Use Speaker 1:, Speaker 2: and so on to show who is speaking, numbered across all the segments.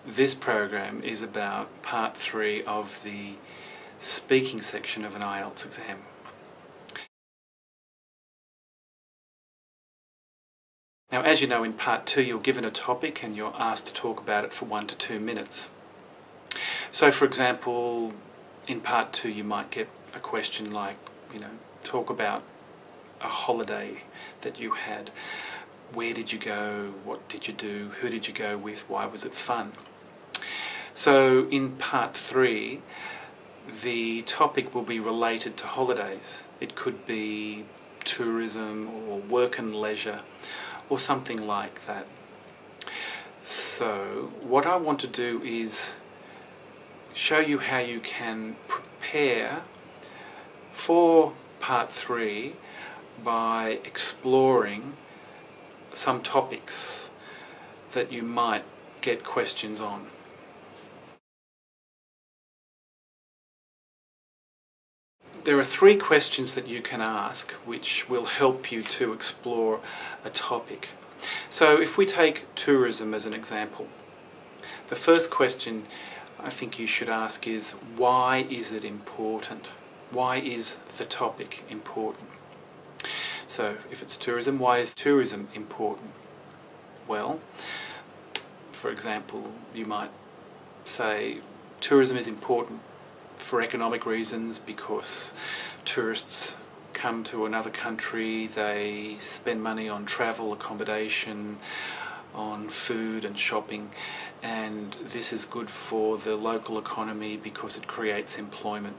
Speaker 1: This program is about part 3 of the speaking section of an IELTS exam. Now, as you know, in part 2 you're given a topic and you're asked to talk about it for 1 to 2 minutes. So for example, in part 2 you might get a question like, talk about a holiday that you had. Where did you go? What did you do? Who did you go with? Why was it fun? So in part 3, the topic will be related to holidays. It could be tourism or work and leisure or something like that. So what I want to do is show you how you can prepare for part 3 by exploring some topics that you might get questions on. There are 3 questions that you can ask which will help you to explore a topic. So if we take tourism as an example, the first question I think you should ask is, why is it important? Why is the topic important? So if it's tourism, why is tourism important? Well, for example, you might say tourism is important for economic reasons because tourists come to another country, they spend money on travel, accommodation, on food and shopping, and this is good for the local economy because it creates employment.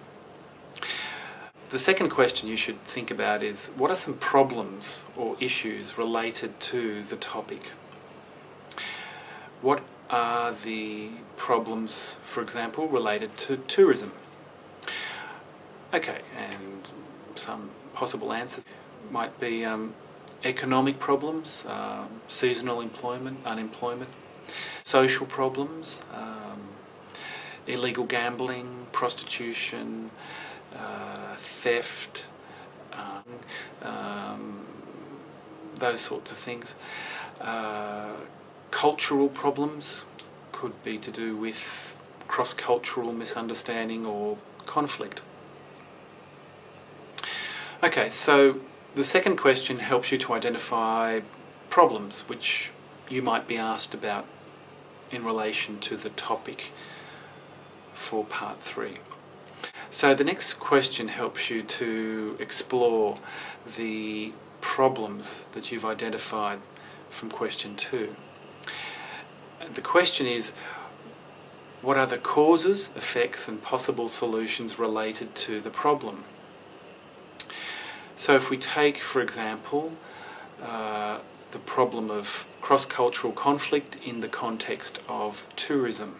Speaker 1: The second question you should think about is, what are some problems or issues related to the topic? What are the problems, for example, related to tourism? Okay, and some possible answers might be economic problems, seasonal employment, unemployment, social problems, illegal gambling, prostitution, theft, those sorts of things. Cultural problems could be to do with cross-cultural misunderstanding or conflict. Okay, so the second question helps you to identify problems which you might be asked about in relation to the topic for part 3. So the next question helps you to explore the problems that you've identified from question 2. The question is, what are the causes, effects and possible solutions related to the problem? So if we take, for example, the problem of cross-cultural conflict in the context of tourism,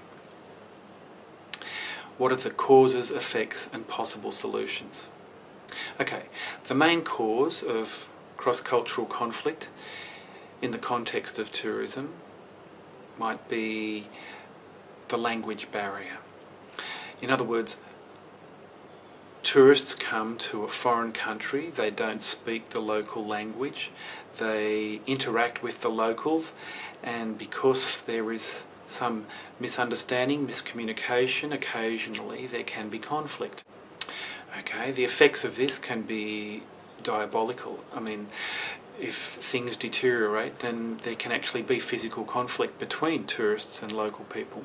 Speaker 1: what are the causes, effects and possible solutions? Okay, the main cause of cross-cultural conflict in the context of tourism might be the language barrier. In other words, tourists come to a foreign country, they don't speak the local language, they interact with the locals, and because there is some misunderstanding, miscommunication, occasionally there can be conflict. Okay, the effects of this can be diabolical. I mean, if things deteriorate, then there can actually be physical conflict between tourists and local people.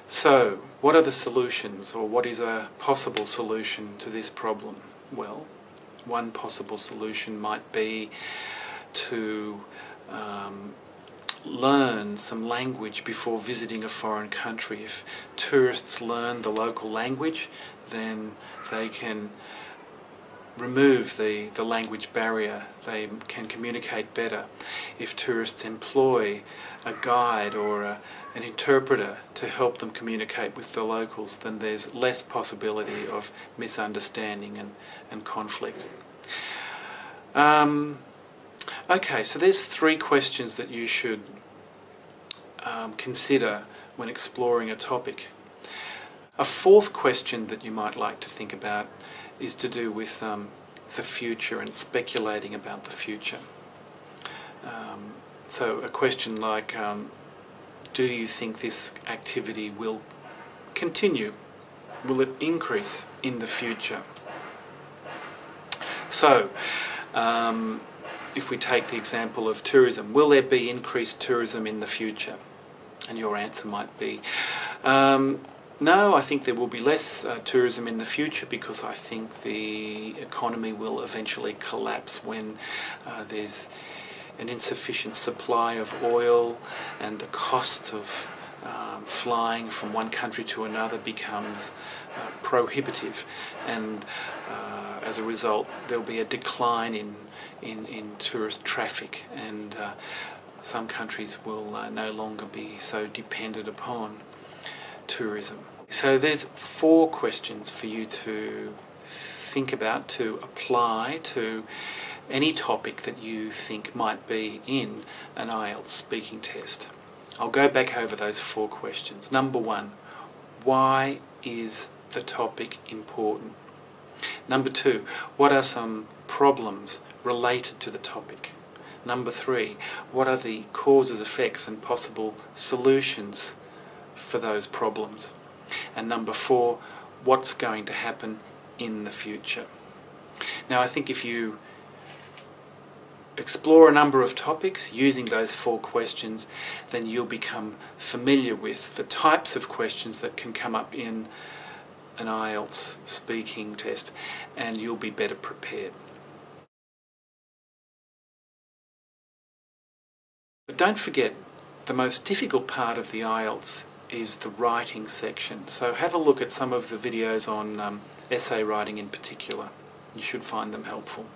Speaker 1: So, what are the solutions, or what is a possible solution to this problem? Well, one possible solution might be to learn some language before visiting a foreign country. If tourists learn the local language, then they can remove the language barrier, they can communicate better. If tourists employ a guide or an interpreter to help them communicate with the locals, then there's less possibility of misunderstanding and conflict. Okay, so there's 3 questions that you should consider when exploring a topic. A 4th question that you might like to think about is to do with the future and speculating about the future. So a question like, do you think this activity will continue? Will it increase in the future? So, if we take the example of tourism, will there be increased tourism in the future? And your answer might be, no, I think there will be less tourism in the future, because I think the economy will eventually collapse when there's an insufficient supply of oil, and the cost of flying from one country to another becomes prohibitive, and as a result there'll be a decline in tourist traffic, and some countries will no longer be so dependent upon tourism. So there's 4 questions for you to think about, to apply to any topic that you think might be in an IELTS speaking test. I'll go back over those 4 questions. Number 1, why is the topic important? Number 2, what are some problems related to the topic? Number 3, what are the causes, effects and possible solutions for those problems? And number 4, what's going to happen in the future? Now, I think if you explore a number of topics using those 4 questions, then you'll become familiar with the types of questions that can come up in an IELTS speaking test, and you'll be better prepared. But don't forget, the most difficult part of the IELTS is the writing section. So have a look at some of the videos on essay writing in particular. You should find them helpful.